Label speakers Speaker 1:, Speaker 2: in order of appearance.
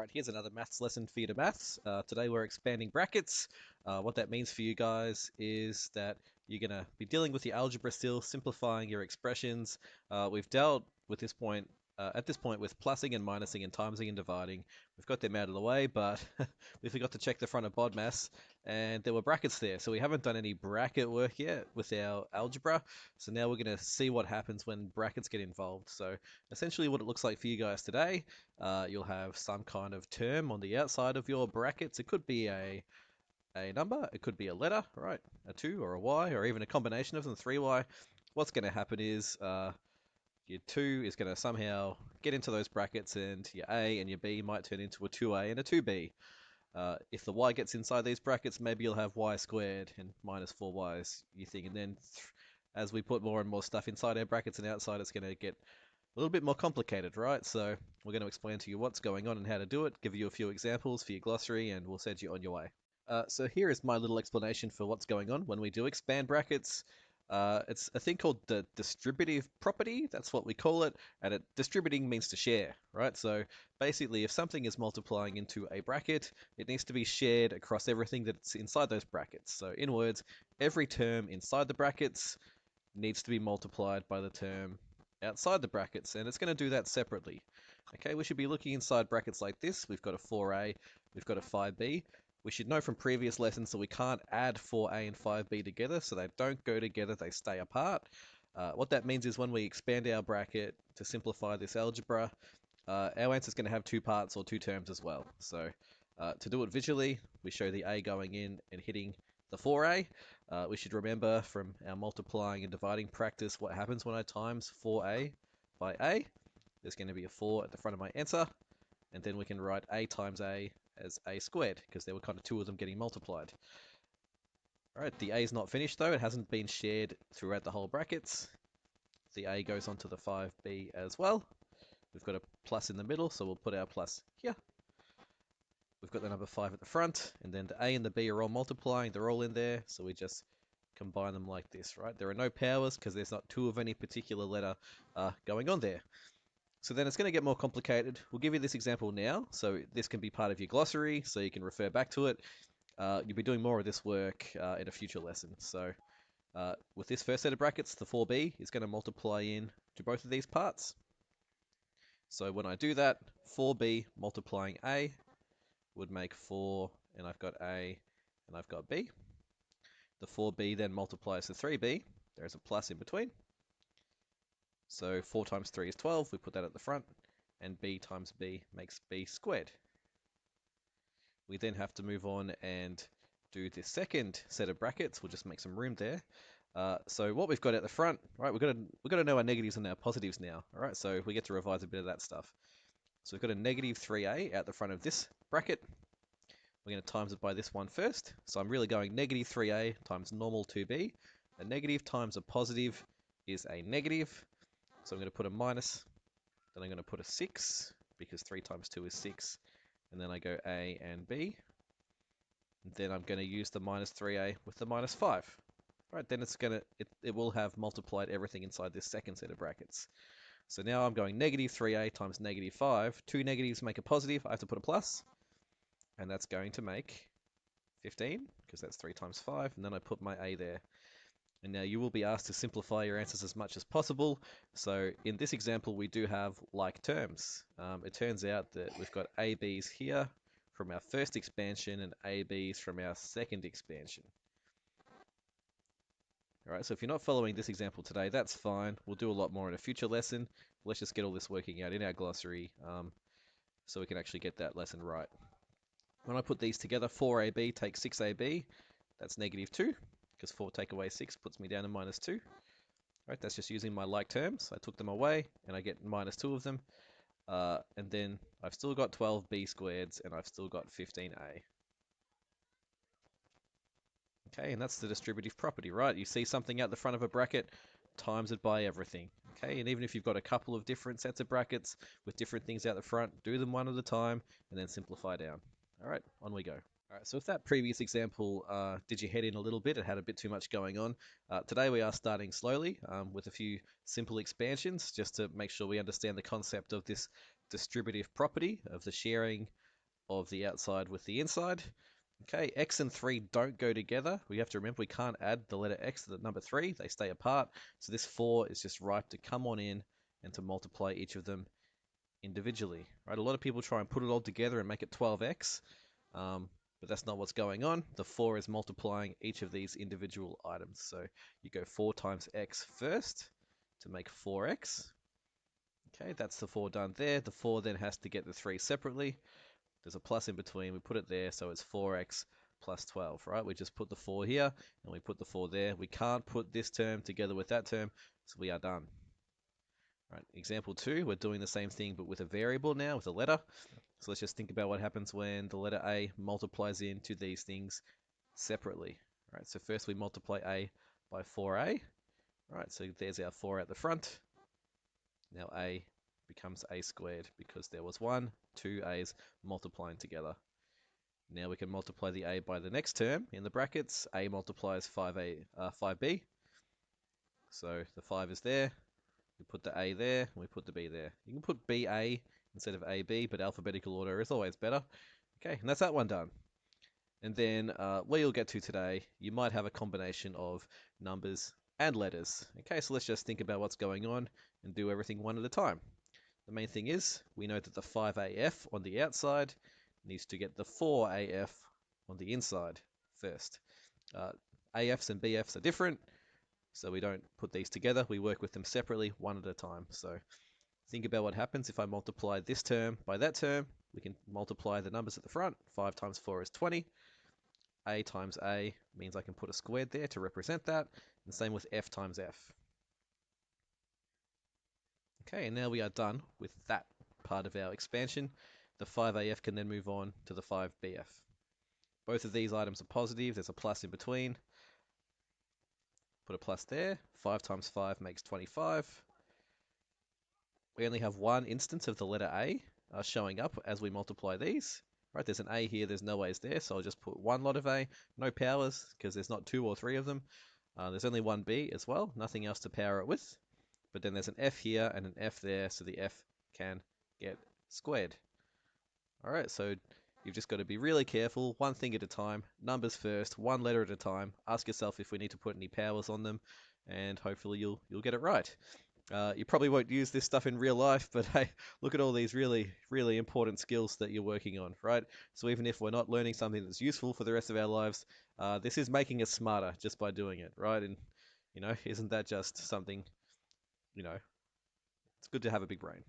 Speaker 1: Alright, here's another maths lesson for you to maths. Today we're expanding brackets. What that means for you guys is that you're going to be dealing with the algebra still, simplifying your expressions. We've dealt with this point, at this point with plussing and minusing and timesing and dividing. We've got them out of the way, but we forgot to check the front of BODMAS, and there were brackets there. So we haven't done any bracket work yet with our algebra. So now we're going to see what happens when brackets get involved. So essentially what it looks like for you guys today. You'll have some kind of term on the outside of your brackets. It could be a number, it could be a letter, right? A 2 or a y, or even a combination of them, 3y. What's going to happen is your 2 is going to somehow get into those brackets, and your a and your b might turn into a 2a and a 2b. If the y gets inside these brackets, maybe you'll have y squared and minus 4y's, you think. And then as we put more and more stuff inside our brackets and outside, it's going to get a little bit more complicated, right? So we're going to explain to you what's going on and how to do it, give you a few examples for your glossary, and we'll send you on your way. So here is my little explanation for what's going on when we do expand brackets. It's a thing called the distributive property, that's what we call it, and distributing means to share, right? So basically, if something is multiplying into a bracket, it needs to be shared across everything that's inside those brackets. So in words, every term inside the brackets needs to be multiplied by the term outside the brackets, and it's going to do that separately. Okay, we should be looking inside brackets like this. We've got a 4a, we've got a 5b. We should know from previous lessons that we can't add 4a and 5b together, so they don't go together, they stay apart. What that means is when we expand our bracket to simplify this algebra, our answer is going to have two parts or two terms as well. So to do it visually, we show the a going in and hitting the 4a. We should remember from our multiplying and dividing practice what happens when I times 4a by a. There's going to be a 4 at the front of my answer, and then we can write a times a as a squared, because there were kind of two of them getting multiplied. Alright, the a is not finished though, it hasn't been shared throughout the whole brackets. The a goes on to the 5b as well. We've got a plus in the middle, so we'll put our plus here. We've got the number 5 at the front, and then the a and the b are all multiplying, they're all in there, so we just combine them like this, right? There are no powers because there's not two of any particular letter going on there. So then it's going to get more complicated. We'll give you this example now, so this can be part of your glossary, so you can refer back to it. You'll be doing more of this work in a future lesson. So with this first set of brackets, the 4b is going to multiply in to both of these parts. So when I do that, 4b multiplying a would make 4, and I've got a, and I've got b. The 4b then multiplies to 3b. There's a plus in between. So 4 times 3 is 12. We put that at the front. And b times b makes b squared. We then have to move on and do the second set of brackets. We'll just make some room there. So what we've got at the front, right? We've got to know our negatives and our positives now. All right, so we get to revise a bit of that stuff. So we've got a negative 3a out the front of this bracket. We're going to times it by this one first. So I'm really going negative 3a times normal 2b. A negative times a positive is a negative. So I'm going to put a minus. Then I'm going to put a 6, because 3 times 2 is 6. And then I go a and b. And then I'm going to use the minus 3a with the minus 5. Right, then it will have multiplied everything inside this second set of brackets. So now I'm going negative 3a times negative 5. Two negatives make a positive. I have to put a plus. And that's going to make 15, because that's 3 times 5. And then I put my a there. And now you will be asked to simplify your answers as much as possible. So in this example, we do have like terms. It turns out that we've got ABs here from our first expansion and ABs from our second expansion. All right, so if you're not following this example today, that's fine. We'll do a lot more in a future lesson. Let's just get all this working out in our glossary so we can actually get that lesson right. When I put these together, 4AB takes 6AB. That's negative 2. Because 4 take away 6 puts me down to minus 2. Right, that's just using my like terms. I took them away, and I get minus 2 of them. And then I've still got 12b squareds, and I've still got 15a. Okay, and that's the distributive property, right? You see something out the front of a bracket, times it by everything. Okay, and even if you've got a couple of different sets of brackets with different things out the front, do them one at a time, and then simplify down. All right, on we go. All right, so if that previous example did your head in a little bit, it had a bit too much going on. Today we are starting slowly with a few simple expansions just to make sure we understand the concept of this distributive property of the sharing of the outside with the inside. Okay, x and 3 don't go together. We have to remember we can't add the letter x to the number 3. They stay apart. So this 4 is just right to come on in and to multiply each of them individually. Right? A lot of people try and put it all together and make it 12x, but that's not what's going on. The 4 is multiplying each of these individual items. So you go 4 times x first to make 4x. Okay, that's the 4 done there. The 4 then has to get the 3 separately. There's a plus in between. We put it there, so it's 4x plus 12, right? We just put the 4 here, and we put the 4 there. We can't put this term together with that term, so we are done. Right, example 2, we're doing the same thing, but with a variable now, with a letter. So let's just think about what happens when the letter A multiplies into these things separately. Right, so first we multiply A by 4A. Right, so there's our 4 at the front. Now A becomes A squared because there was 2 A's multiplying together. Now we can multiply the A by the next term in the brackets. A multiplies 5B. So the 5 is there. We put the A there, and we put the B there. You can put BA instead of AB, but alphabetical order is always better. Okay, and that's that one done. And then where you'll get to today, you might have a combination of numbers and letters. Okay, so let's just think about what's going on and do everything one at a time. The main thing is, we know that the 5AF on the outside needs to get the 4AF on the inside first. AFs and BFs are different, so we don't put these together. We work with them separately, one at a time. So think about what happens if I multiply this term by that term. We can multiply the numbers at the front. 5 times 4 is 20. A times A means I can put a squared there to represent that. And same with F times F. Okay, and now we are done with that part of our expansion. The 5AF can then move on to the 5BF. Both of these items are positive. There's a plus in between. Put a plus there. 5 times 5 makes 25. We only have one instance of the letter A showing up as we multiply these. Right, there's an A here, there's no A's there, so I'll just put one lot of A, no powers, because there's not 2 or 3 of them. There's only one B as well, nothing else to power it with. But then there's an F here and an F there, so the F can get squared. Alright, so you've just got to be really careful, one thing at a time, numbers first, one letter at a time. Ask yourself if we need to put any powers on them, and hopefully you'll get it right. You probably won't use this stuff in real life, but hey, look at all these really, really important skills that you're working on, right? So even if we're not learning something that's useful for the rest of our lives, this is making us smarter just by doing it, right? And, isn't that just something, it's good to have a big brain.